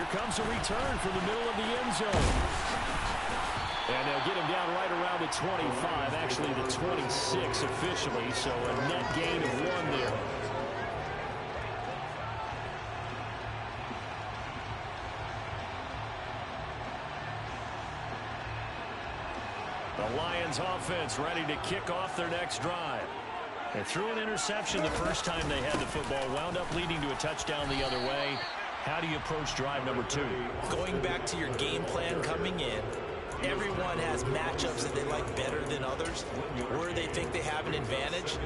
Here comes a return from the middle of the end zone. And they'll get him down right around the 25, actually the 26 officially, so a net gain of 1 there. The Lions offense ready to kick off their next drive. They threw an interception the first time they had the football, wound up leading to a touchdown the other way. How do you approach drive number 2? Going back to your game plan coming in, everyone has matchups that they like better than others, where they think they have an advantage.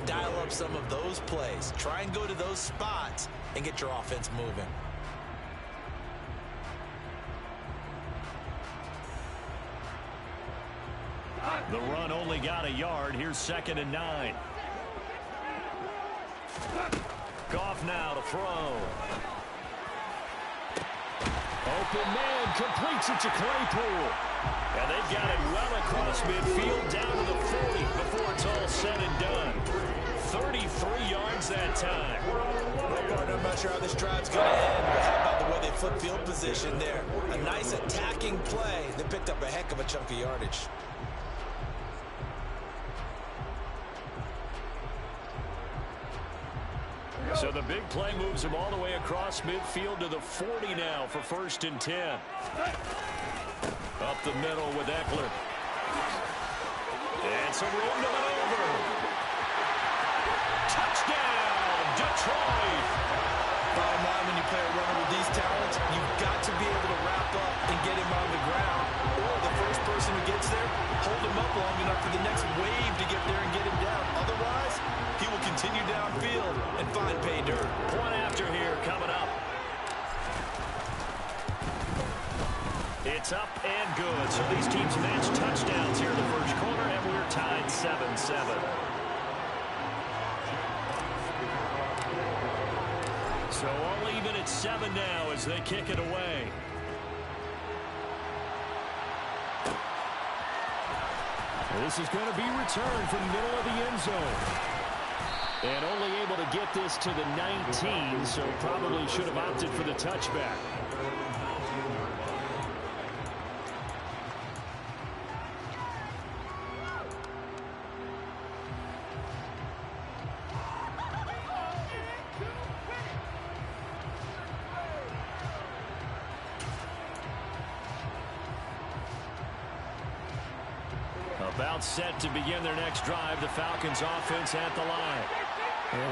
Dial up some of those plays. Try and go to those spots and get your offense moving. The run only got a yard. Here's 2nd and 9. Goff now to throw. Open man completes it to Claypool. And they've got it well across midfield down to the 40 before it's all said and done. 33 yards that time. Well, partner, I'm not sure how this drive's going to end, but how about the way they flip field position there? A nice attacking play that picked up a heck of a chunk of yardage. So the big play moves him all the way across midfield to the 40 now for 1st and 10. Up the middle with Eckler. And some room to maneuver. Touchdown, Detroit. Bottom line, when you play a runner with these talents, you've got to be able to wrap up and get him on the ground. Or the first person who gets there, hold him up long enough for the next wave to get there and get him down. Otherwise, he will continue downfield and find pay dirt. Point after here coming up. It's up and good. So these teams match touchdowns here in the first quarter, and we're tied 7-7. So all even at 7 now as they kick it away. This is going to be returned from the middle of the end zone. And only able to get this to the 19, so probably should have opted for the touchback. About set to begin their next drive, the Falcons offense at the line.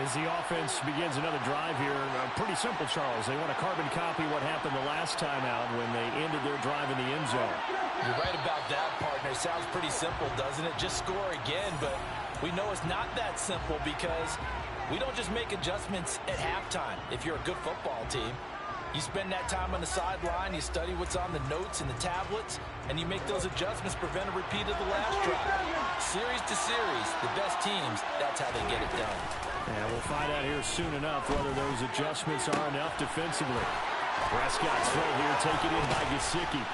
As the offense begins another drive here, pretty simple, Charles. They want to carbon copy what happened the last time out when they ended their drive in the end zone. You're right about that, partner. Sounds pretty simple, doesn't it? Just score again, but we know it's not that simple because we don't just make adjustments at halftime if you're a good football team. You spend that time on the sideline, you study what's on the notes and the tablets, and you make those adjustments, prevent a repeat of the last drive. Series to series, the best teams, that's how they get it done. And we'll find out here soon enough whether those adjustments are enough defensively. Prescott's throw here taken in by Gesicki.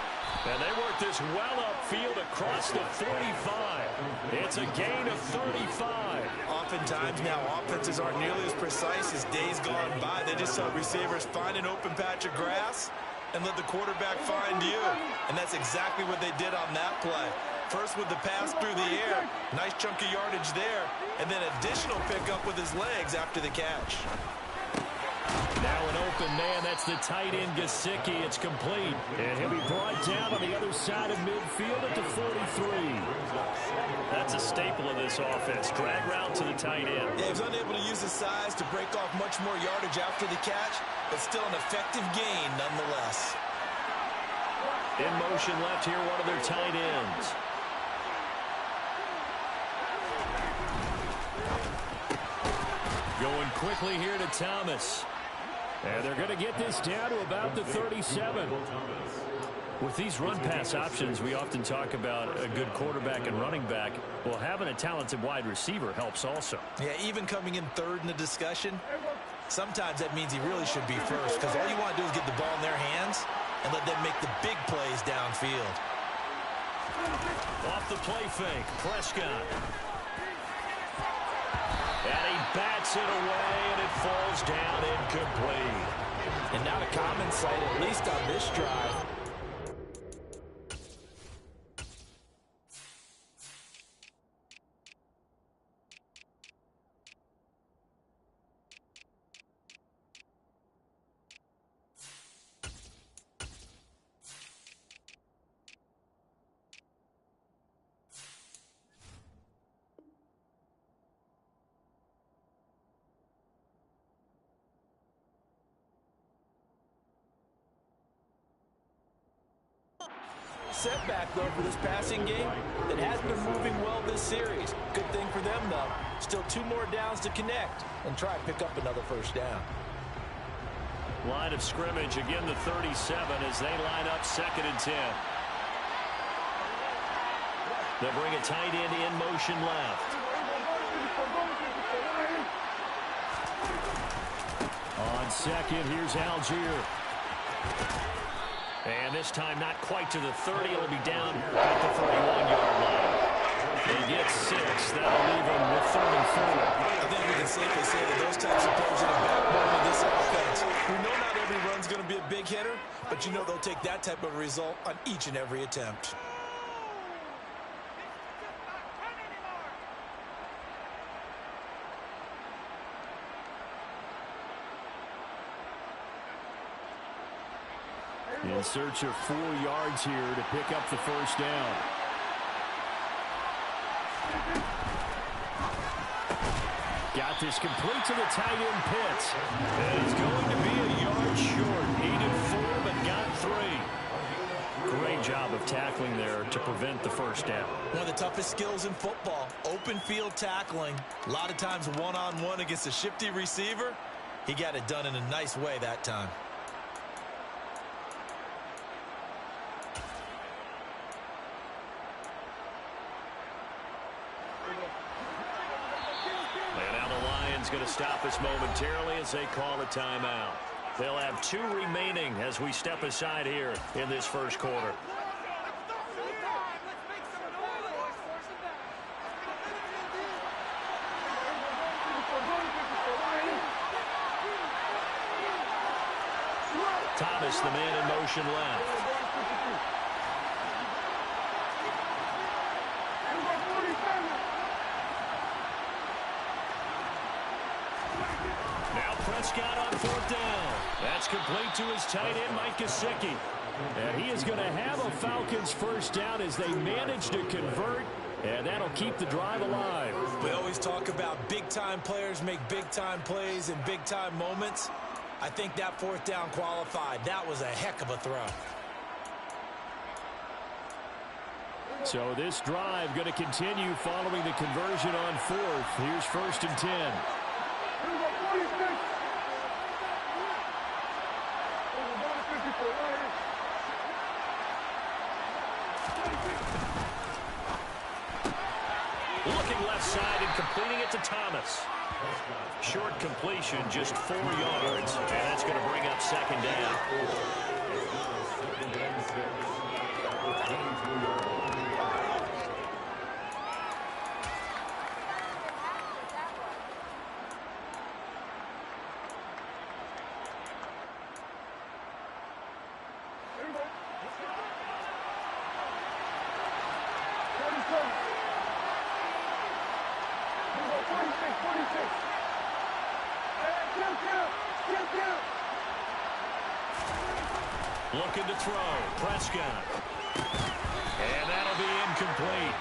And they work this well upfield across the 45. It's a gain of 35. Oftentimes now offenses aren't nearly as precise as days gone by. They just help receivers find an open patch of grass and let the quarterback find you. And that's exactly what they did on that play. First with the pass through the air, nice chunk of yardage there, and then additional pickup with his legs after the catch. Now an open man, that's the tight end Gesicki. It's complete. And he'll be brought down on the other side of midfield at the 43. That's a staple of this offense. Drag route to the tight end. Yeah, he was unable to use his size to break off much more yardage after the catch, but still an effective gain nonetheless. In motion left here, one of their tight ends. Going quickly here to Thomas. And they're going to get this down to about the 37. With these run-pass options, we often talk about a good quarterback and running back. Well, having a talented wide receiver helps also. Yeah, even coming in third in the discussion, sometimes that means he really should be first, because all you want to do is get the ball in their hands and let them make the big plays downfield. Off the play fake, Prescott. And he bats it away, and it falls down incomplete. And not a common sight, at least on this drive. Setback, though, for this passing game. It has been moving well this series. Good thing for them, though. Still 2 more downs to connect and try and pick up another first down. Line of scrimmage, again the 37 as they line up 2nd and 10. They'll bring a tight end in motion left. On second, here's Algier. And this time not quite to the 30. It'll be down at the 31-yard line. They get 6. That'll leave them with 3rd and 4. I think we can safely say that those types of players are the backbone of this offense. We know not every run's going to be a big hitter, but you know they'll take that type of result on each and every attempt. In search of 4 yards here to pick up the first down. Got this complete to the tight end Pitts. And he's going to be a yard short. Needed 4, but got 3. Great job of tackling there to prevent the first down. One of the toughest skills in football, open field tackling. A lot of times one-on-one against a shifty receiver. He got it done in a nice way that time. Going to stop us momentarily as they call a timeout. They'll have 2 remaining as we step aside here in this first quarter. Thomas, the man in motion left. Prescott on 4th down. That's complete to his tight end, Mike Gesicki. And he is going to have a Falcons first down as they manage to convert, and that'll keep the drive alive. We always talk about big-time players make big-time plays in big-time moments. I think that 4th down qualified. That was a heck of a throw. So this drive going to continue following the conversion on 4th. Here's 1st and 10. Looking left side and completing it to Thomas. Short completion, just 4 yards, and that's going to bring up 2nd down. Looking to throw, Prescott. And that'll be incomplete.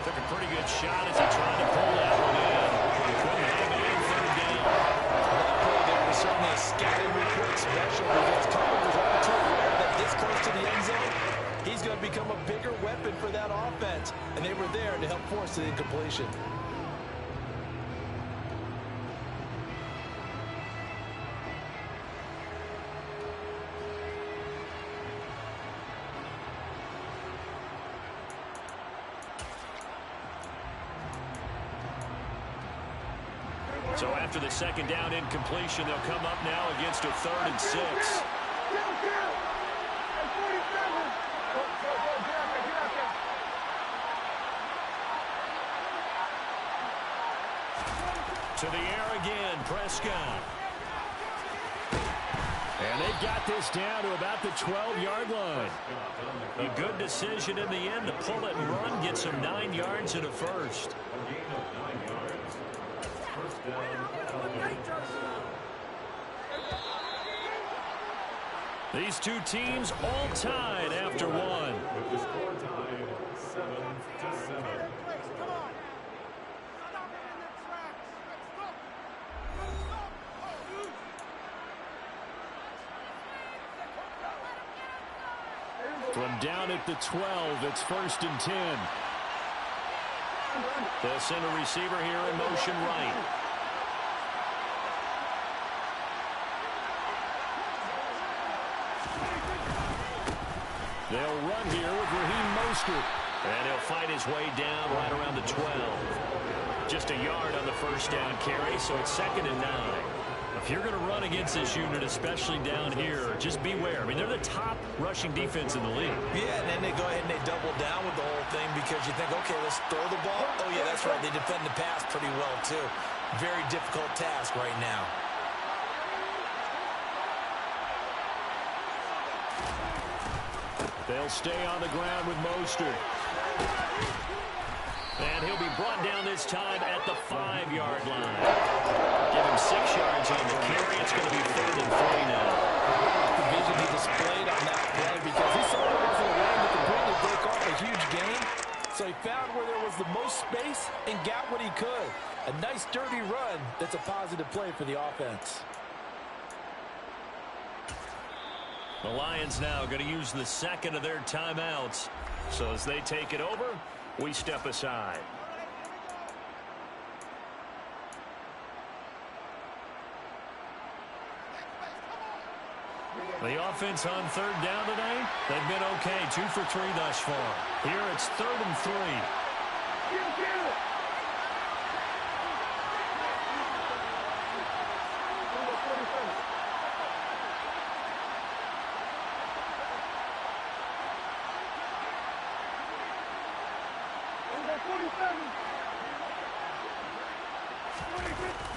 Took a pretty good shot as he tried to pull that one in. Couldn't have it in 3rd down. That play there was certainly a scouting report special because Carter was all too aware that this close to the end zone, he's going to become a bigger weapon for that offense. And they were there to help force the incompletion. So after the 2nd down incompletion, they'll come up now against a 3rd and 6. To the air again, Prescott. And they've got this down to about the 12-yard line. A good decision in the end to pull it and run, get some 9 yards and a first. These two teams all tied after one. From down at the 12, it's 1st and 10. They'll send a receiver here in motion right. They'll run here with Raheem Mostert. And he'll fight his way down right around the 12. Just a yard on the first down carry, so it's 2nd and 9. If you're going to run against this unit, especially down here, just beware. I mean, they're the top rushing defense in the league. Yeah, and then they go ahead and they double down with the whole thing because you think, okay, let's throw the ball. Oh, yeah, that's right. They defend the pass pretty well, too. Very difficult task right now. They'll stay on the ground with Mostert. And he'll be brought down this time at the 5-yard line. Give him 6 yards on the carry. It's going to be 3rd and 3 now. The vision he displayed on that play because he saw there was a lane to completely break off a huge gain. So he found where there was the most space and got what he could. A nice, dirty run that's a positive play for the offense. The Lions now going to use the 2nd of their timeouts. So as they take it over, we step aside. The offense on 3rd down today, they've been okay. 2 for 3 thus far. Here it's 3rd and 3.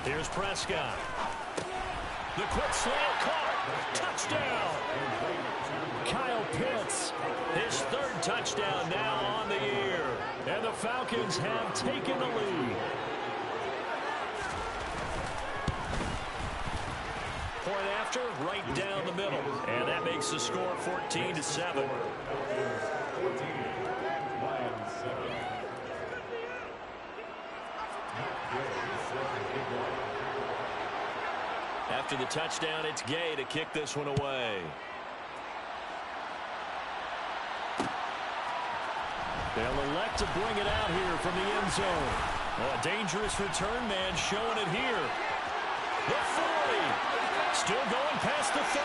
Here's Prescott. The quick slant caught. Touchdown. Kyle Pitts, his 3rd touchdown now on the year. And the Falcons have taken the lead. Point after, right down the middle. And that makes the score 14-7. After the touchdown, it's Gay to kick this one away. They'll elect to bring it out here from the end zone. Oh, a dangerous return man showing it here. The 40. Still going past the 30.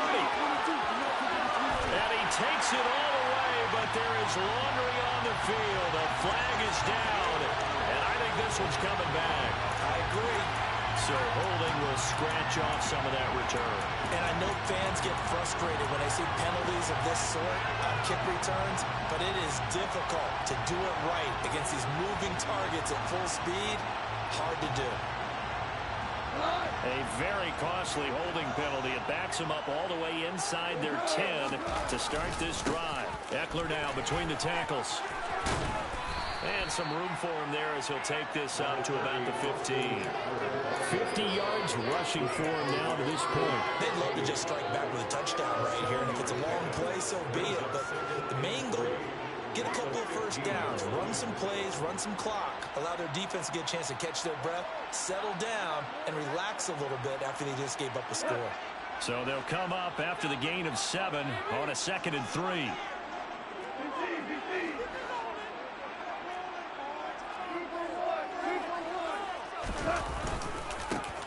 And he takes it all the way, but there is laundry on the field. A flag is down, and I think this one's coming back. I agree. So holding will scratch off some of that return. And I know fans get frustrated when they see penalties of this sort on kick returns, but it is difficult to do it right against these moving targets at full speed. Hard to do. A very costly holding penalty. It backs them up all the way inside their 10 to start this drive. Eckler now between the tackles. And some room for him there as he'll take this up to about the 15. 50 yards rushing for him now to this point. They'd love to just strike back with a touchdown right here. And if it's a long play, so be it. But the main goal, get a couple of first downs, run some plays, run some clock, allow their defense to get a chance to catch their breath, settle down, and relax a little bit after they just gave up a score. So they'll come up after the gain of 7 on a 2nd and 3.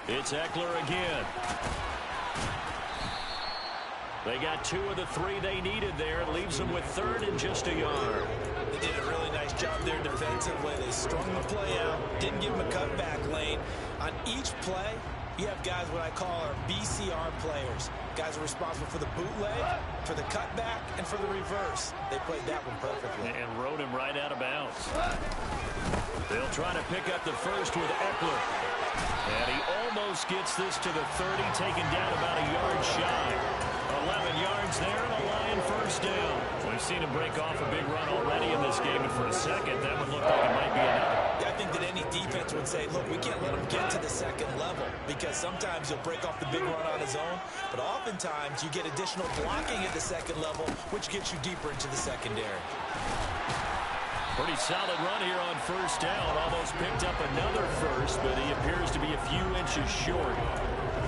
It's Eckler again. They got 2 of the 3 they needed there. It leaves them with 3rd and just a yard. They did a really nice job there defensively. They strung the play out, didn't give them a cutback lane. On each play, you have guys what I call our BCR players. Guys are responsible for the bootleg, for the cutback, and for the reverse. They played that one perfectly. And rode him right out of bounds. They'll try to pick up the first with Eckler. And he almost gets this to the 30, taken down about a yard shy. A 11 yards there and a Lion first down. We've seen him break off a big run already in this game, and for a second, that would look like it might be another. Yeah, I think that any defense would say, look, we can't let him get to the second level because sometimes he'll break off the big run on his own, but oftentimes you get additional blocking at the second level, which gets you deeper into the secondary. Pretty solid run here on first down. Almost picked up another first, but he appears to be a few inches short.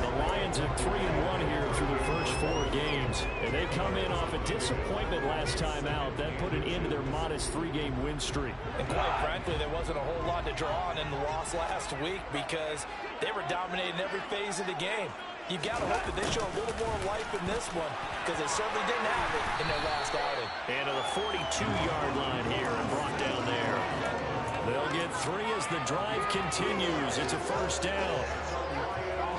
The Lions are 3-1 here through the first 4 games, and they come in off a disappointment last time out. That put an end to their modest 3-game win streak. And quite frankly, there wasn't a whole lot to draw on in the loss last week because they were dominating every phase of the game. You got to hope that they show a little more life in this one because they certainly didn't have it in their last outing. And to the 42-yard line here and brought down there. They'll get 3 as the drive continues. It's a first down.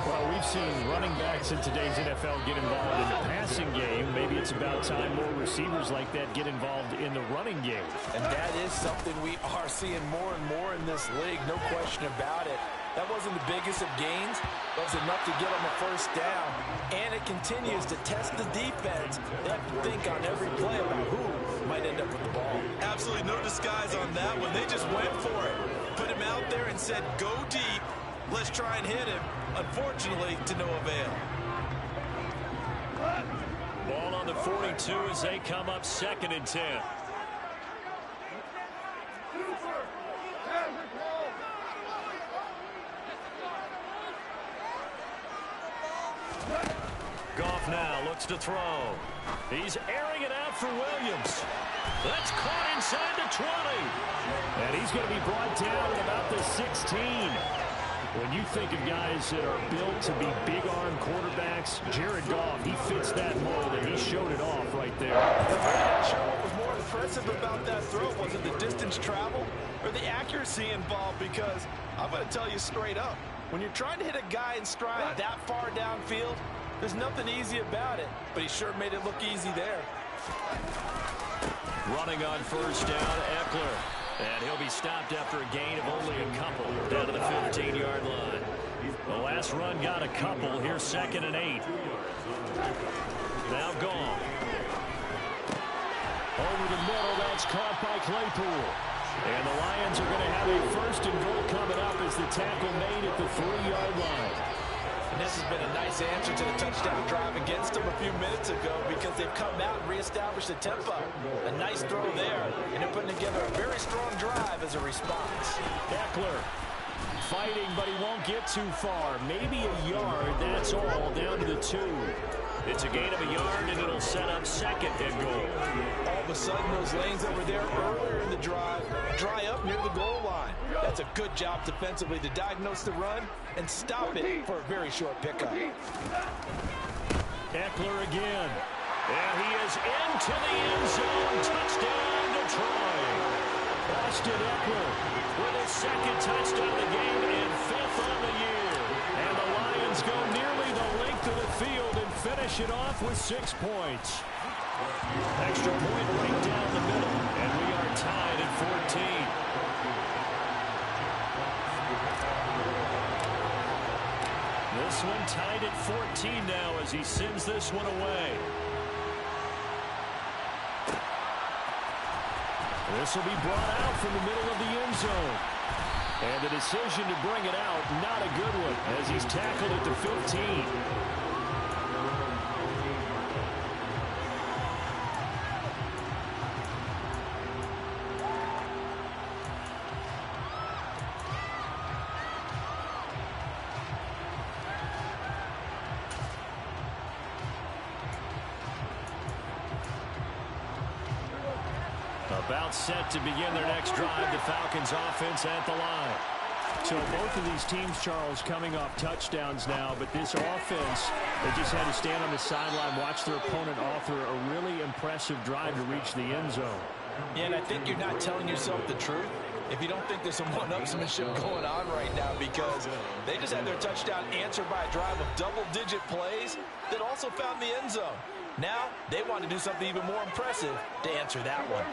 Well, we've seen running backs in today's NFL get involved in the passing game. Maybe it's about time more receivers like that get involved in the running game. And that is something we are seeing more and more in this league, no question about it. That wasn't the biggest of gains, but it was enough to get them a first down. And it continues to test the defense. They have to think on every play about who might end up with the ball. Absolutely no disguise on that one. They just went for it. Put him out there and said, go deep. Let's try and hit him. Unfortunately, to no avail. Ball on the 42 as they come up 2nd and 10. Goff now looks to throw. He's airing it out for Williams. That's caught inside the 20. And he's going to be brought down at about the 16. When you think of guys that are built to be big-arm quarterbacks, Jared Goff, he fits that mold, and he showed it off right there. I'm not sure what was more impressive about that throw. Was it the distance traveled or the accuracy involved? Because I'm going to tell you straight up, when you're trying to hit a guy in stride that far downfield, there's nothing easy about it, but he sure made it look easy there. Running on first down, Eckler. And he'll be stopped after a gain of only a couple down to the 15-yard line. The last run got a couple. Here's 2nd and 8. Now gone. Over the middle, that's caught by Claypool. And the Lions are going to have a 1st and goal coming up as the tackle made at the 3-yard line. And this has been a nice answer to the touchdown drive against them a few minutes ago because they've come out and reestablished the tempo. A nice throw there, and they're putting together a very strong drive as a response. Eckler fighting, but he won't get too far. Maybe a yard, that's all, down to the 2. It's a gain of a yard, and it'll set up 2nd and goal. All of a sudden, those lanes that were there earlier in the drive dry up near the goal line. That's a good job defensively to diagnose the run and stop it for a very short pickup. Eckler again. And he is into the end zone. Touchdown, Detroit. Austin Eckler with his 2nd touchdown of the game and 5th on the year. And the Lions go nearly the length of the field and finish it off with 6 points. Extra point right down the middle, and we are tied at 14. This one tied at 14 now as he sends this one away. This will be brought out from the middle of the end zone. And the decision to bring it out, not a good one, as he's tackled at the 15. About set to begin their next drive, the Falcons offense at the line. So both of these teams, Charles, coming off touchdowns now, but this offense, they just had to stand on the sideline, watch their opponent offer a really impressive drive to reach the end zone. Yeah, and I think you're not telling yourself the truth if you don't think there's some one-upsmanship going on right now, because they just had their touchdown answered by a drive of double-digit plays that also found the end zone. Now, they want to do something even more impressive to answer that one.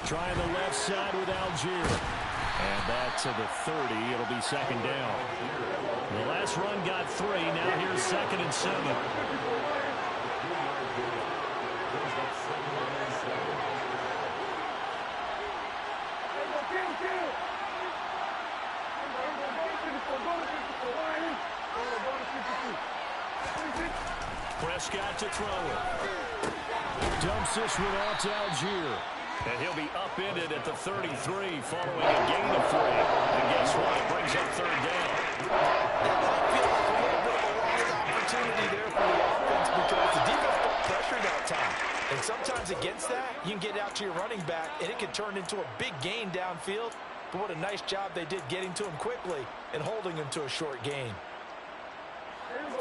Trying the left side with Algier. And back to the 30. It'll be second down. The last run got 3. Now here's 2nd and 7. Prescott to throw it. Dumps this one out to Algier. And he'll be upended at the 33 following a gain of 3. And guess what? It brings up 3rd down. That might feel like a little bit of a lost opportunity there for the offense because the defense got pressure that time. And sometimes against that, you can get out to your running back, and it can turn into a big gain downfield. But what a nice job they did getting to him quickly and holding him to a short gain.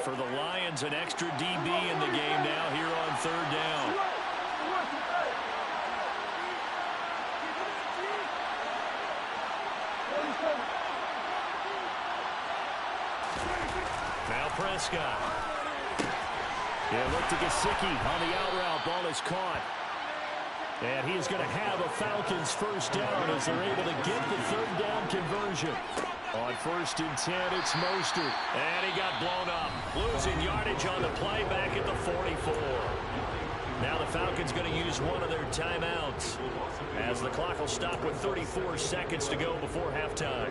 For the Lions, an extra DB in the game now here on 3rd down. Now Prescott. Yeah, look to Gesicki on the out route. Ball is caught. And he's going to have a Falcons first down as they're able to get the 3rd down conversion. On 1st and 10, it's Mostert. And he got blown up. Losing yardage on the play back at the 44. Now the Falcons going to use one of their timeouts as the clock will stop with 34 seconds to go before halftime.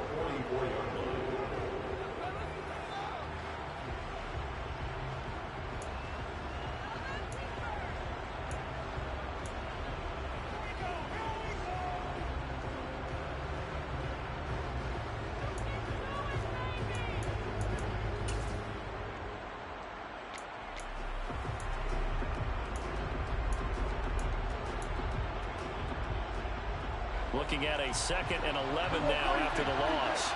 Looking at a 2nd and 11 now after the loss.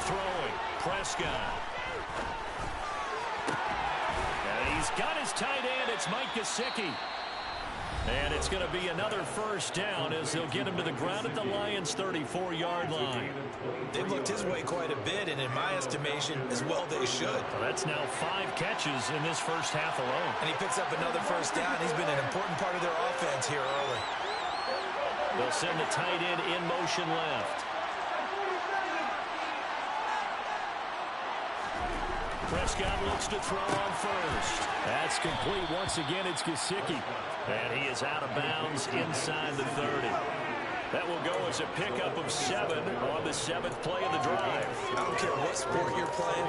Throwing, Prescott. And he's got his tight end. It's Mike Gesicki. And it's going to be another first down as they'll get him to the ground at the Lions' 34-yard line. They've looked his way quite a bit, and in my estimation, as well they should. Well, that's now 5 catches in this first half alone. And he picks up another first down. He's been an important part of their offense here early. They'll send the tight end in motion left. Prescott looks to throw on first. That's complete. Once again, it's Gesicki. And he is out of bounds inside the 30. That will go as a pickup of 7 on the 7th play of the drive. I don't care what sport you're playing.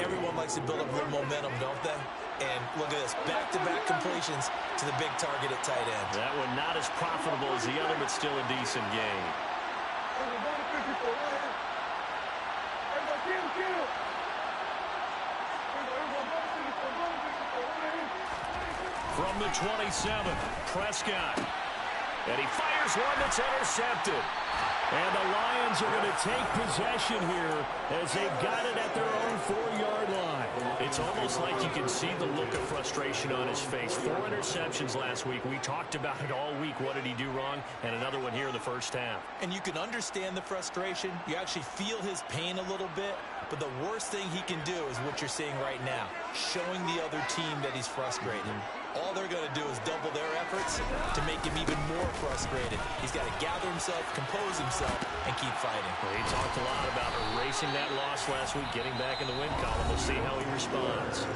Everyone likes to build up a little momentum, don't they? And look at this, back-to-back completions to the big target at tight end. That one not as profitable as the other, but still a decent gain. From the 27, Prescott. And he fires one that's intercepted. And the Lions are going to take possession here as they've got it at their own 4-yard line. It's almost like you can see the look of frustration on his face. 4 interceptions last week. We talked about it all week. What did he do wrong? And another one here in the first half. And you can understand the frustration. You actually feel his pain a little bit. But the worst thing he can do is what you're seeing right now, showing the other team that he's frustrated. All they're going to do is double their efforts to make him even more frustrated. He's got to gather himself, compose himself, and keep fighting. Well, he talked a lot about erasing that loss last week, getting back in the win column. We'll see how he responds.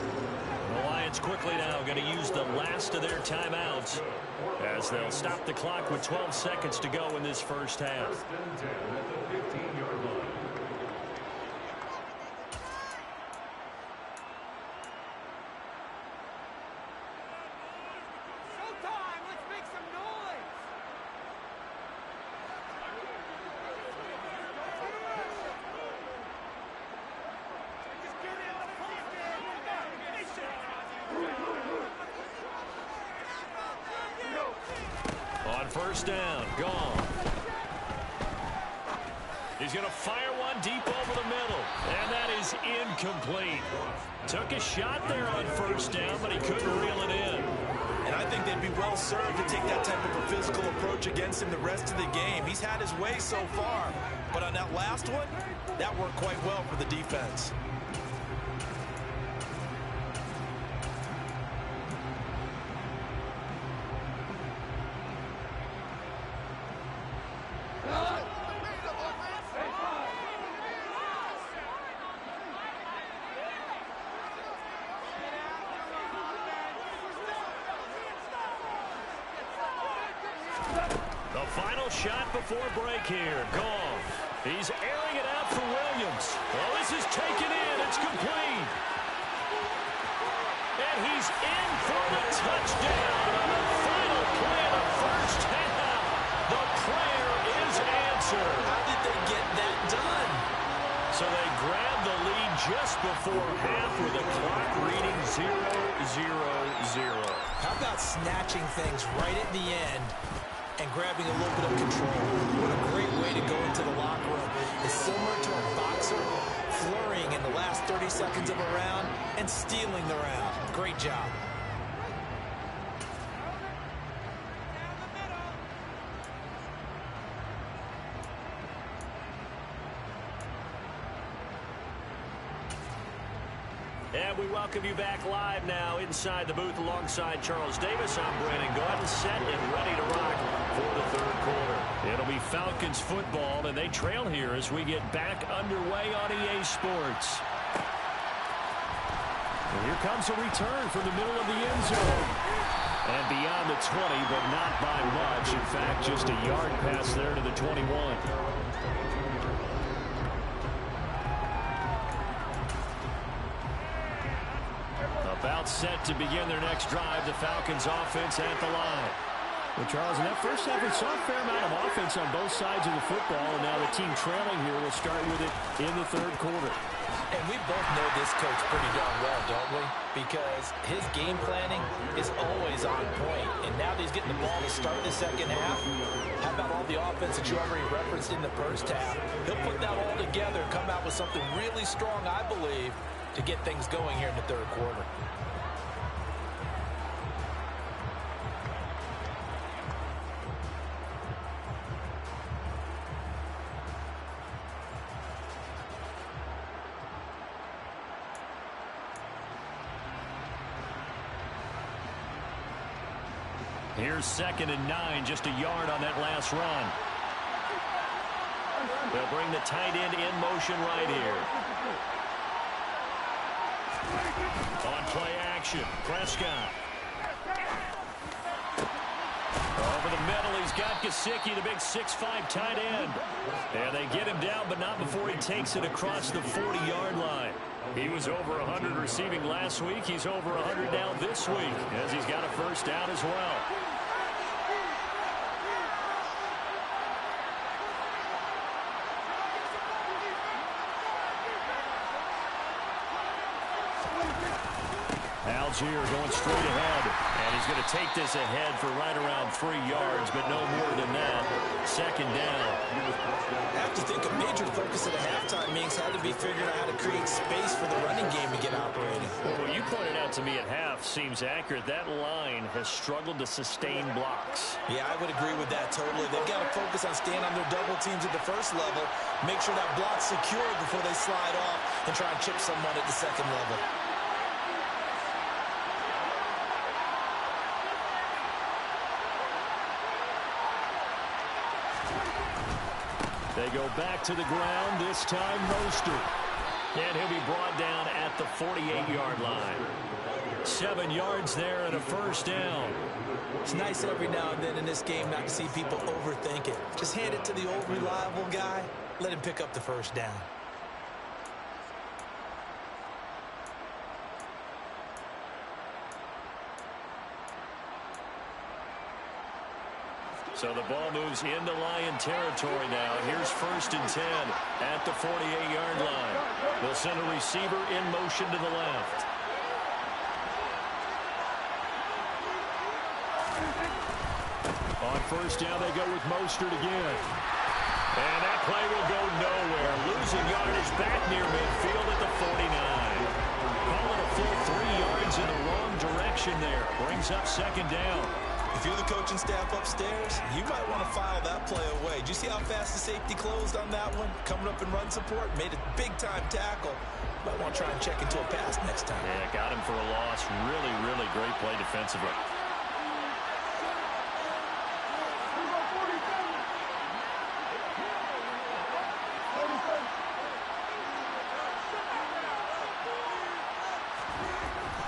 The Lions quickly now going to use the last of their timeouts as they'll stop the clock with 12 seconds to go in this first half. First down, gone. He's going to fire one deep over the middle, and that is incomplete. Took a shot there on first down, but he couldn't reel it in. And I think they'd be well served to take that type of a physical approach against him the rest of the game. He's had his way so far, but on that last one, That worked quite well for the defense. The final shot before break here. Goff. He's airing it out for Williams. Well, this is taken in. It's complete. And he's in for the touchdown on the final play of the first half. The prayer is answered. How did they get that done? So they grabbed the lead just before half with the clock reading 0-0-0. How about snatching things right at the end and grabbing a little bit of control? What a great way to go into the locker room. It's similar to a boxer flurrying in the last 30 seconds of a round and stealing the round. Great job. And we welcome you back live now inside the booth alongside Charles Davis. I'm Brandon Gaudin, set and ready to rock for the third quarter. It'll be Falcons football, and they trail here as we get back underway on EA Sports. And here comes a return from the middle of the end zone. And beyond the 20, but not by much. In fact, just a yard pass there to the 21. About set to begin their next drive, the Falcons offense at the line. Well, Charles, in that first half, we saw a fair amount of offense on both sides of the football, and now the team trailing here will start with it in the third quarter. And we both know this coach pretty darn well, don't we? Because his game planning is always on point. And now that he's getting the ball to start the second half, how about all the offense that you already referenced in the first half? He'll put that all together, come out with something really strong, I believe, to get things going here in the third quarter. Here's 2nd and 9, just a yard on that last run. They'll bring the tight end in motion right here. On play action, Prescott. Over the middle, he's got Gesicki, the big 6'5" tight end. And they get him down, but not before he takes it across the 40-yard line. He was over 100 receiving last week. He's over 100 now this week, as he's got a first down as well. Algier going straight ahead, and he's going to take this ahead for right around 3 yards, but no more than that. 2nd down. I have to think a major focus at a halftime means had to be figuring out how to create space for the running game to get operating. Well, what you pointed out to me at half seems accurate. That line has struggled to sustain blocks. Yeah, I would agree with that totally. They've got to focus on staying on their double teams at the first level, make sure that block's secure before they slide off and try and chip someone at the second level. They go back to the ground, this time Mostert. And he'll be brought down at the 48-yard line. 7 yards there and a first down. It's nice every now and then in this game not to see people overthink it. Just hand it to the old reliable guy, let him pick up the first down. So the ball moves into Lion territory now. Here's 1st and 10 at the 48-yard line. They'll send a receiver in motion to the left. On first down, they go with Mostert again. And that play will go nowhere. Losing yardage back near midfield at the 49. Call it a full 3 yards in the wrong direction there. Brings up 2nd down. If you're the coaching staff upstairs, you might want to file that play away. Did you see how fast the safety closed on that one? Coming up in run support, made a big-time tackle. Might want to try and check into a pass next time. Yeah, got him for a loss. Really, really great play defensively.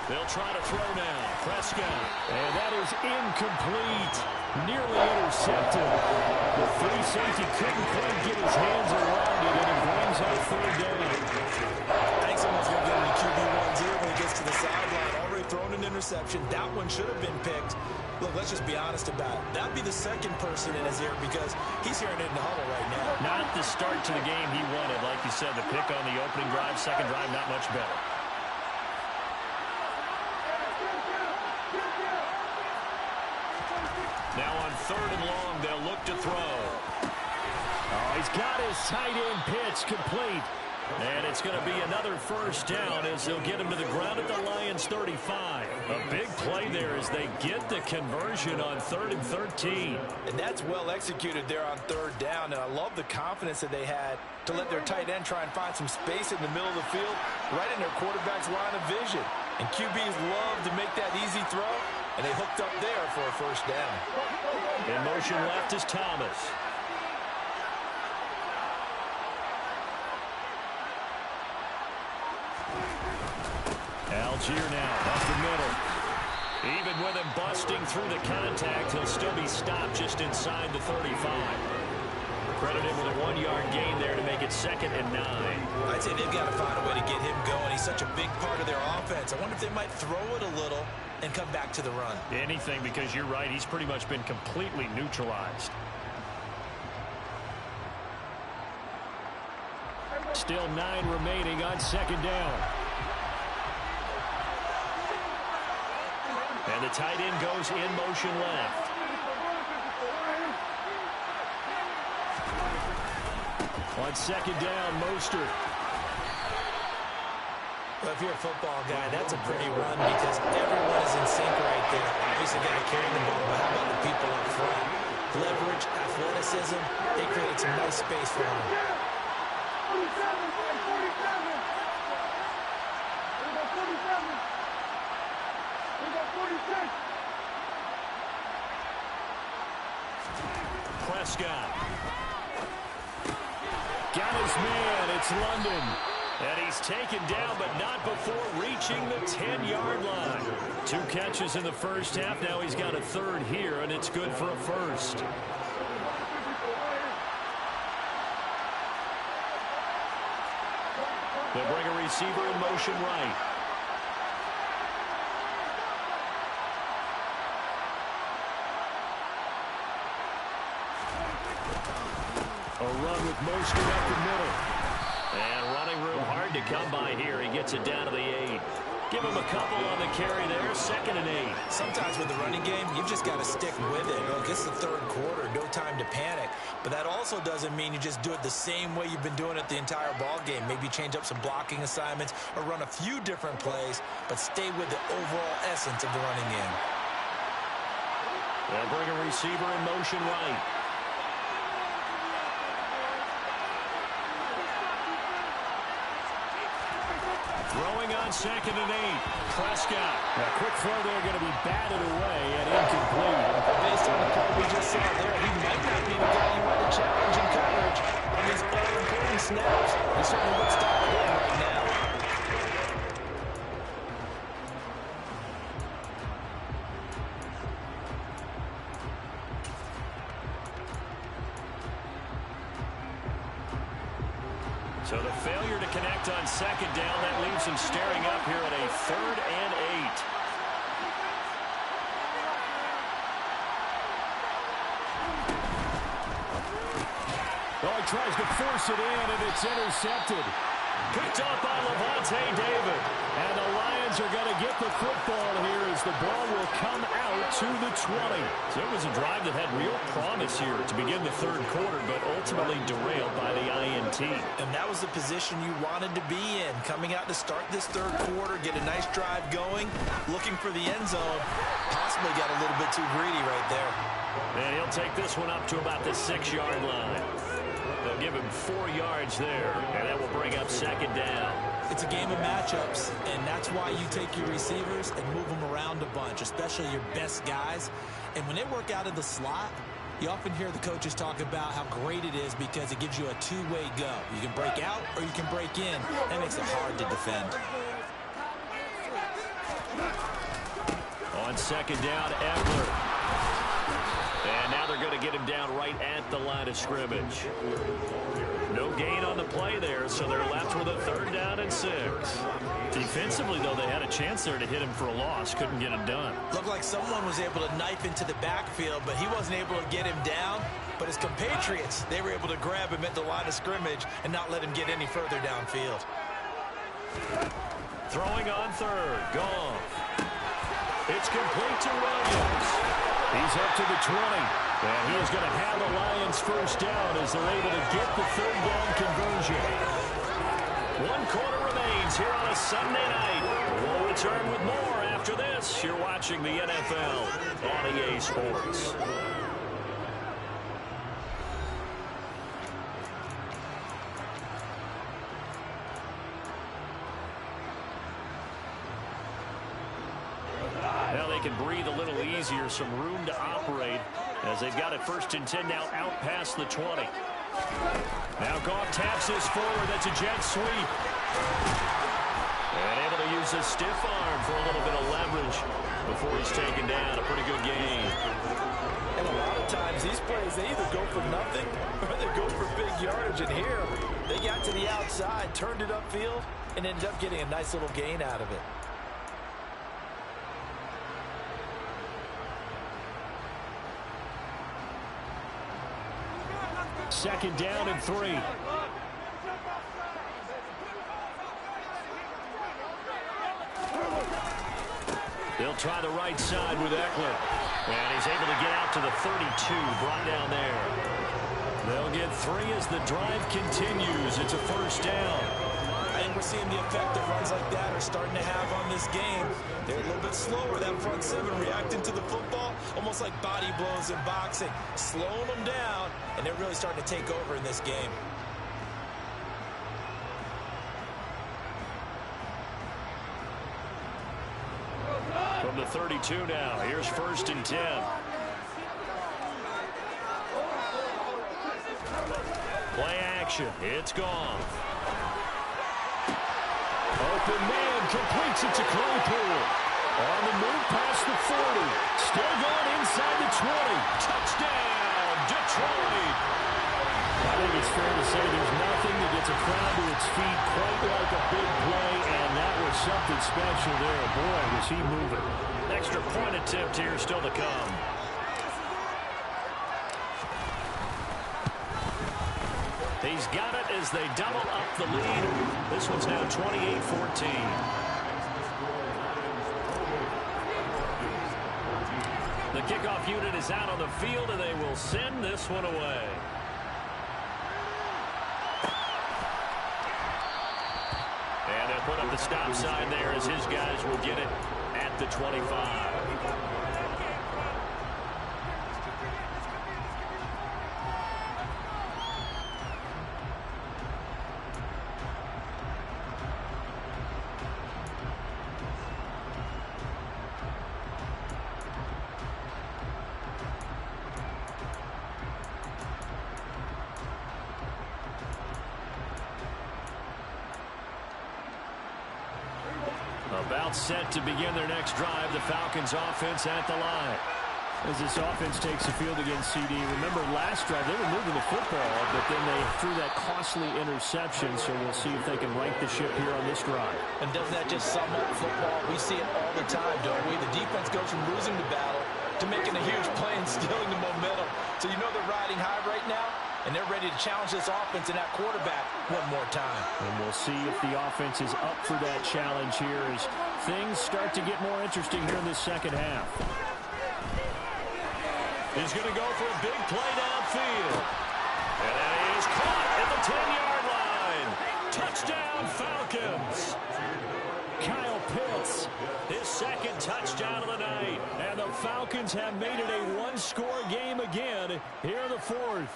They'll try to throw now. Prescott. And that is incomplete. Nearly intercepted. The free safety couldn't quite get his hands around it, and it brings up third down. I think someone's going to get any QB1s here when he gets to the sideline. Already thrown an interception. That one should have been picked. Look, let's just be honest about it. That'd be the second person in his ear because he's hearing it in the huddle right now. Not the start to the game he wanted. Like you said, the pick on the opening drive, second drive, not much better. Now on third and long, they'll look to throw. Oh, he's got his tight end pitch complete. And it's going to be another first down as they'll get him to the ground at the Lions' 35. A big play there as they get the conversion on 3rd and 13. And that's well executed there on third down. And I love the confidence that they had to let their tight end try and find some space in the middle of the field, right in their quarterback's line of vision. And QBs love to make that easy throw, and they hooked up there for a first down. In motion left is Thomas. Algier now up the middle. Even with him busting through the contact, he'll still be stopped just inside the 35. Credit him with a 1-yard gain there to make it 2nd and 9. I'd say they've got to find a way to get him going. He's such a big part of their offense. I wonder if they might throw it a little and come back to the run. Anything, because you're right, he's pretty much been completely neutralized. Still 9 remaining on 2nd down. And the tight end goes in motion left. On 2nd down, Mostert. Well, if you're a football guy, that's a pretty run because everyone is in sync right there. Obviously, got to carry the ball, but how about the people up front? Leverage, athleticism, they created some nice space for him. Prescott. Got his man. It's London. And he's taken down, but not before reaching the 10-yard line. 2 catches in the first half. Now he's got a 3rd here, and it's good for a first. They'll bring a receiver in motion right. A run with Mostert up the middle. And running room hard to come by here. He gets it down to the 8. Give him a couple on the carry there. 2nd and 8. Sometimes with the running game, you've just got to stick with it. Look, it's the 3rd quarter. No time to panic. But that also doesn't mean you just do it the same way you've been doing it the entire ball game. Maybe change up some blocking assignments or run a few different plays, but stay with the overall essence of the running game. They'll bring a receiver in motion right. Throwing on 2nd and 8. Prescott. A quick throw there going to be batted away and incomplete. Based on the play we just saw there, he might not be the guy you want to challenge in coverage on these all-important snaps. He certainly looks dialed in right now. So the failure to connect on 2nd down, that leaves him staring up here at a 3rd and 8. Oh, he tries to force it in, and it's intercepted. Picked up by Lavonte David. And the Lions Falcons are going to get the football here as the ball will come out to the 20. So it was a drive that had real promise here to begin the third quarter, but ultimately derailed by the INT. And that was the position you wanted to be in, coming out to start this third quarter, get a nice drive going, looking for the end zone. Possibly got a little bit too greedy right there. And he'll take this one up to about the 6-yard line. They'll give him 4 yards there, and that will bring up second down. It's a game of matchups, and that's why you take your receivers and move them around a bunch, especially your best guys. And when they work out of the slot, you often hear the coaches talk about how great it is because it gives you a two-way go. You can break out or you can break in. That makes it hard to defend. On second down, Eckler. And now they're going to get him down right at the line of scrimmage. No gain on the play there, so they're left with a 3rd down and 6. Defensively, though, they had a chance there to hit him for a loss. Couldn't get it done. Looked like someone was able to knife into the backfield, but he wasn't able to get him down. But his compatriots, they were able to grab him at the line of scrimmage and not let him get any further downfield. Throwing on 3rd. Goff. It's complete to Williams. He's up to the 20. And he is going to have the Lions first down as they're able to get the 3rd down conversion. 1 quarter remains here on a Sunday night. We'll return with more after this. You're watching the NFL on EA Sports. Now they can breathe a little easier, some room to operate as they've got it 1st and 10 now out past the 20. Now Goff taps this forward. That's a jet sweep. And able to use a stiff arm for a little bit of leverage before he's taken down. A pretty good game. And a lot of times these plays, they either go for nothing or they go for big yardage. And here, they got to the outside, turned it upfield, and ended up getting a nice little gain out of it. Second down and 3. They'll try the right side with Eckler. And he's able to get out to the 32, brought down there. They'll get 3 as the drive continues. It's a 1st down. I think we're seeing the effect that runs like that are starting to have on this game. They're a little bit slower, that front 7, reacting to the football, almost like body blows in boxing, slowing them down, and they're really starting to take over in this game. From the 32 now, here's 1st and 10. Play action, it's gone. Open man, completes it to Claypool. On the move past the 40. Still going inside the 20. Touchdown, Detroit. I think it's fair to say there's nothing that gets a crowd to its feet quite like a big play, and that was something special there. Boy, was he moving. Extra point attempt here still to come. He's got it as they double up the lead. This one's now 28-14. The kickoff unit is out on the field, and they will send this one away. And they'll put up the stop sign there as his guys will get it at the 25. About set to begin their next drive, the Falcons offense at the line. As this offense takes the field against CD, remember last drive they were moving the football, but then they threw that costly interception, so we'll see if they can right the ship here on this drive. And doesn't that just sum up football? We see it all the time, don't we? The defense goes from losing the battle to making a huge play and stealing the momentum. So you know they're riding high right now, and they're ready to challenge this offense and that quarterback one more time. And we'll see if the offense is up for that challenge here as things start to get more interesting here in the second half. He's going to go for a big play downfield. And that is caught at the 10-yard line. Touchdown, Falcons. Kyle Pitts, his second touchdown of the night. And the Falcons have made it a one-score game again here in the fourth.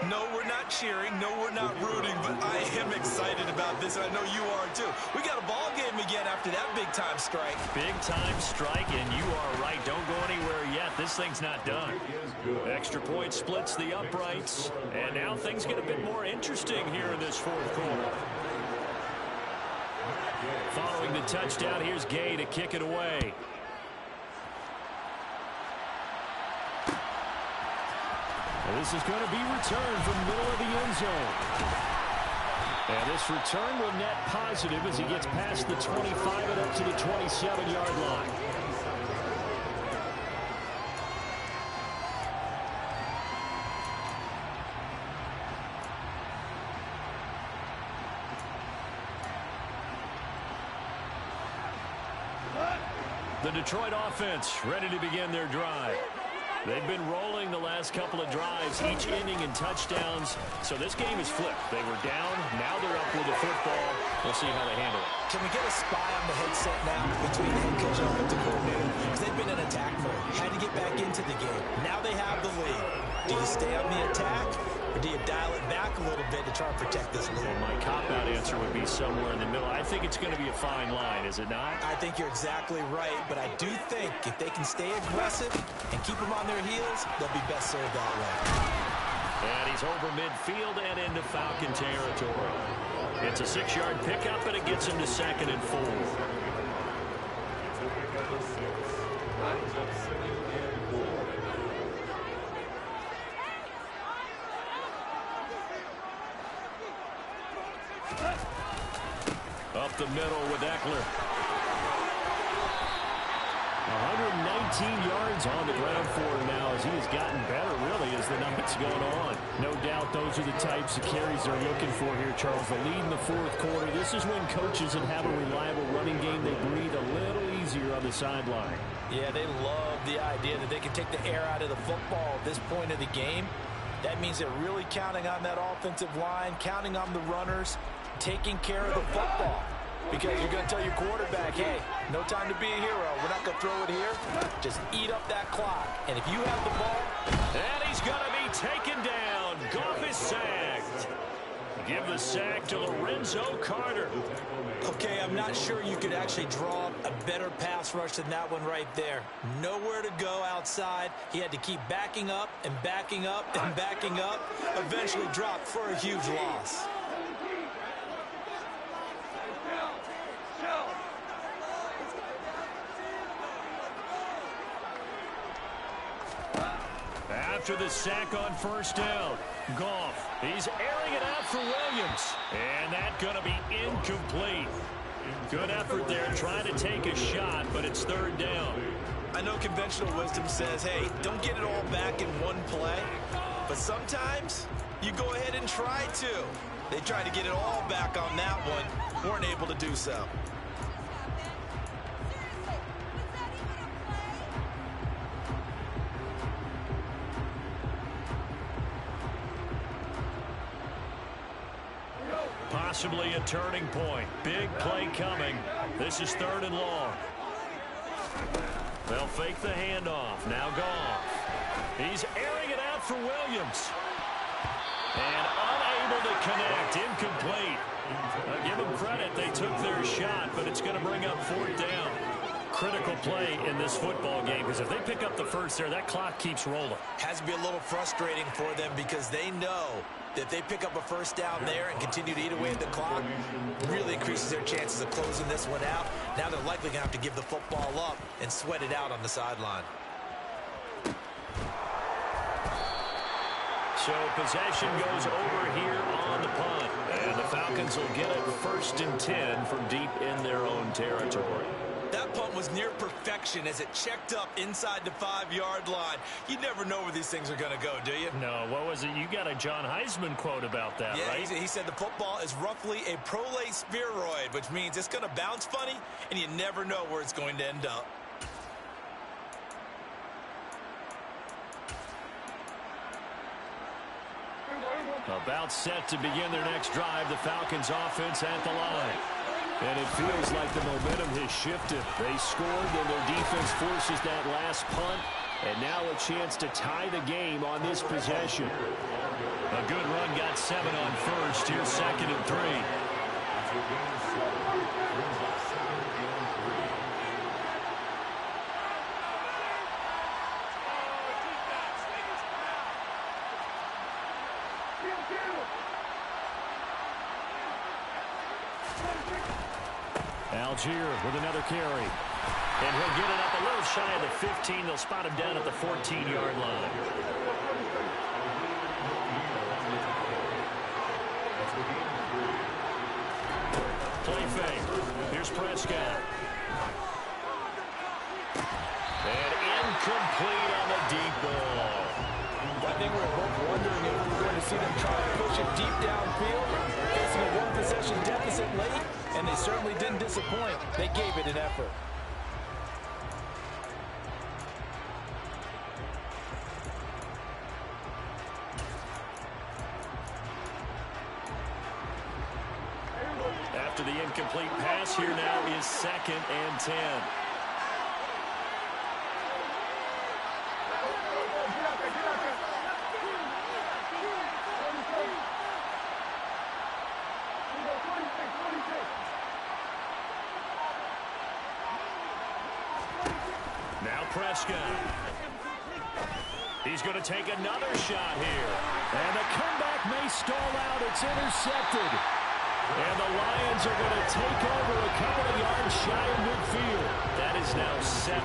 No, we're not cheering. No, we're not rooting. But I am excited about this, and I know you are too. We got a ball game again after that big-time strike. Big-time strike, and you are right. Don't go anywhere yet. This thing's not done. Extra point splits the uprights. And now things get a bit more interesting here in this fourth quarter. Following the touchdown, here's Gay to kick it away. And this is going to be returned from the middle of the end zone. And this return will net positive as he gets past the 25 and up to the 27-yard line. The Detroit offense ready to begin their drive. They've been rolling the last couple of drives, each inning in touchdowns. So this game is flipped. They were down. Now they're up with the football. We'll see how they handle it. Can we get a spy on the headset now between the head coach and offensive coordinator? Because they've been in attack mode. Had to get back into the game. Now they have the lead. Do you stay on the attack, or do you dial it back a little bit to try and protect this lead? Well, my cop-out answer would be somewhere in the middle. I think it's going to be a fine line, is it not? I think you're exactly right, but I do think if they can stay aggressive and keep them on their heels, they'll be best served that way. And he's over midfield and into Falcon territory. It's a 6-yard pickup, and it gets him to 2nd and 4. Up the middle with Eckler. 119 yards on the ground for him now as he has gotten better, really, as the night's gone on. No doubt those are the types of carries they're looking for here, Charles. The lead in the fourth quarter. This is when coaches that have a reliable running game, they breathe a little easier on the sideline. Yeah, they love the idea that they can take the air out of the football at this point of the game. That means they're really counting on that offensive line, counting on the runners, taking care of the football. Because you're going to tell your quarterback, hey, no time to be a hero. We're not going to throw it here. Just eat up that clock. And if you have the ball, and he's going to be taken down. Goff is sacked. Give the sack to Lorenzo Carter. Okay, I'm not sure you could actually draw a better pass rush than that one right there. Nowhere to go outside. He had to keep backing up and backing up and backing up. Eventually dropped for a huge loss. After the sack on first down, Goff, he's airing it out for Williams. And that's going to be incomplete. Good effort there trying to take a shot, but it's 3rd down. I know conventional wisdom says, hey, don't get it all back in one play. But sometimes you go ahead and try to. They tried to get it all back on that one. Weren't able to do so. Possibly a turning point. Big play coming. This is 3rd and long. They'll fake the handoff. Now Goff. He's airing it out for Williams. And unable to connect. Incomplete. I'll give them credit. They took their shot, but it's going to bring up 4th down. Critical play in this football game, because if they pick up the first there, that clock keeps rolling. Has to be a little frustrating for them because they know that if they pick up a first down there and continue to eat away at the clock, really increases their chances of closing this one out. Now they're likely going to have to give the football up and sweat it out on the sideline. So possession goes over here on the punt. And the Falcons will get it 1st and 10 from deep in their own territory. That punt was near perfection as it checked up inside the 5-yard line. You never know where these things are going to go, do you? No, what was it? You got a John Heisman quote about that, yeah, right? He said the football is roughly a prolate spheroid, which means it's going to bounce funny, and you never know where it's going to end up. About set to begin their next drive, the Falcons offense at the line. And it feels like the momentum has shifted. They scored, and their defense forces that last punt. And now a chance to tie the game on this possession. A good run got 7 on first. Here's 2nd and 3. Algier with another carry. And he'll get it up a little shy of the 15. They'll spot him down at the 14-yard line. Play fake. Here's Prescott. And incomplete on the deep ball. I think we're both wondering if we're going to see them try to push it deep downfield, facing a one-possession deficit late, and they certainly didn't disappoint. They gave it an effort. After the incomplete pass, here now is 2nd and 10. Now Prescott. He's going to take another shot here. And the comeback may stall out. It's intercepted. And the Lions are going to take over a couple of yards shy of midfield. That is now 7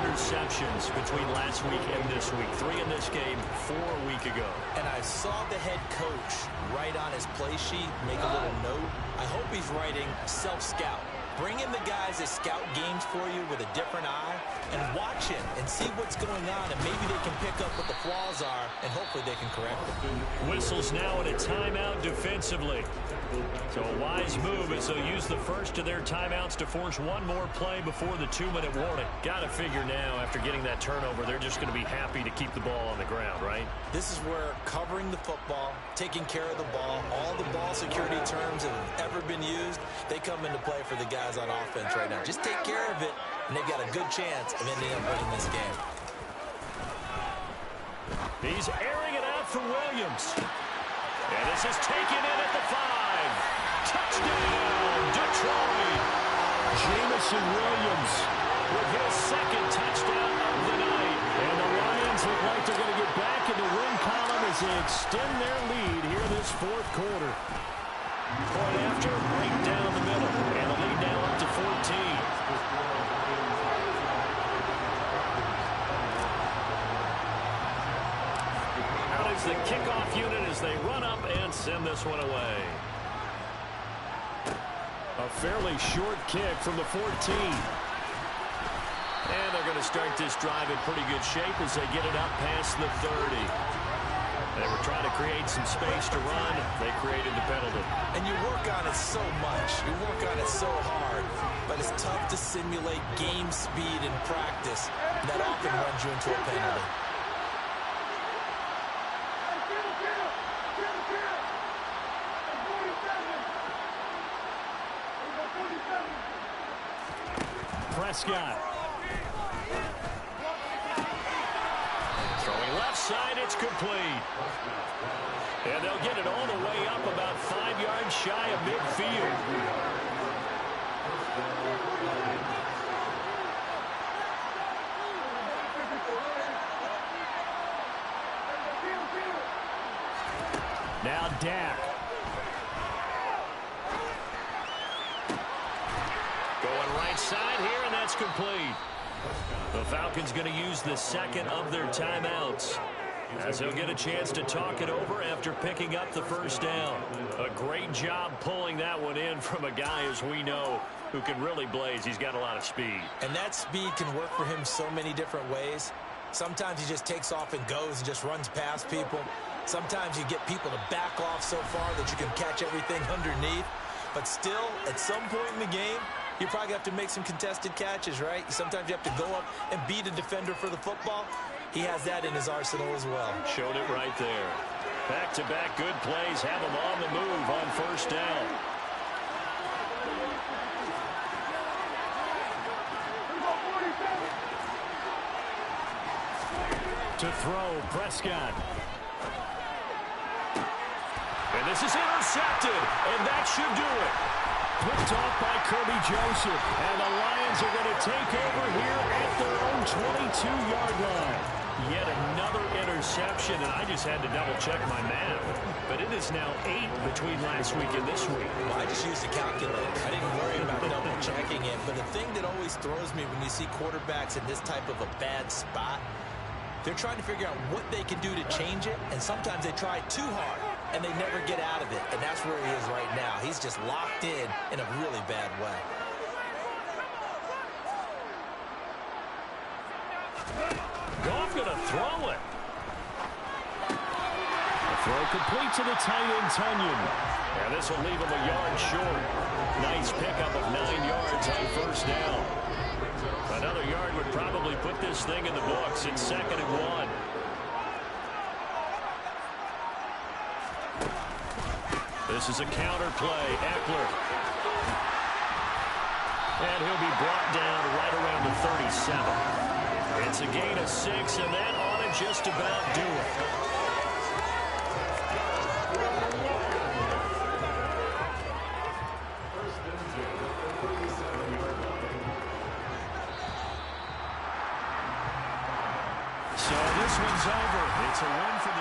interceptions between last week and this week. 3 in this game, 4 a week ago. And I saw the head coach write on his play sheet, make a little note. I hope he's writing self-scout. Bring in the guys that scout games for you with a different eye and watch it and see what's going on, and maybe they can pick up what the flaws are, and hopefully they can correct them. Whistles now in a timeout defensively. So a wise move as they'll use the first of their timeouts to force one more play before the 2-minute warning. Got to figure now, after getting that turnover, they're just going to be happy to keep the ball on the ground, right? This is where covering the football, taking care of the ball, all the ball security terms that have ever been used, they come into play for the guys on offense right now. Just take care of it, and they've got a good chance of ending up winning this game. He's airing it out for Williams. And this is taken in at the 5. Touchdown, Detroit. Jameson Williams with his 2nd touchdown of the night. And the Lions look like they're going to get back in the win column as they extend their lead here this 4th quarter. Point after, right down the middle. And the lead now up to 14. Out is the kickoff unit as they run up and send this one away. A fairly short kick from the 14. And they're going to start this drive in pretty good shape as they get it up past the 30. They were trying to create some space to run. They created the penalty. And you work on it so much. You work on it so hard. But it's tough to simulate game speed in practice. That often runs you into a penalty. Prescott. Throwing left side, it's complete. And they'll get it all the way up about 5 yards shy of midfield. Now Dak. Going right side here, and that's complete. The Falcons going to use the 2nd of their timeouts. as he'll get a chance to talk it over after picking up the first down. A great job pulling that one in from a guy, as we know, who can really blaze. He's got a lot of speed. And that speed can work for him so many different ways. Sometimes he just takes off and goes and just runs past people. Sometimes you get people to back off so far that you can catch everything underneath. But still, at some point in the game, you probably have to make some contested catches, right? Sometimes you have to go up and beat a defender for the football. He has that in his arsenal as well. Showed it right there. Back-to-back good plays have him on the move on first down. To throw, Prescott. And this is intercepted, and that should do it. Picked off by Kirby Joseph, and the Lions are going to take over here at their own 22-yard line. Yet another interception, and I just had to double-check my math. But it is now 8 between last week and this week. Well, I just used a calculator. I didn't worry about double-checking it. But the thing that always throws me when you see quarterbacks in this type of a bad spot, they're trying to figure out what they can do to change it, and sometimes they try too hard, and they never get out of it. And that's where he is right now. He's just locked in a really bad way. Goff going to throw it. The throw complete to the tight end, Tunyon. And this will leave him a yard short. Nice pickup of 9 yards on first down. Another yard would probably put this thing in the books. It's 2nd and 1. This is a counter play. Eckler. And he'll be brought down right around the 37. It's a gain of 6, and that ought to just about do it. So this one's over. It's a win for the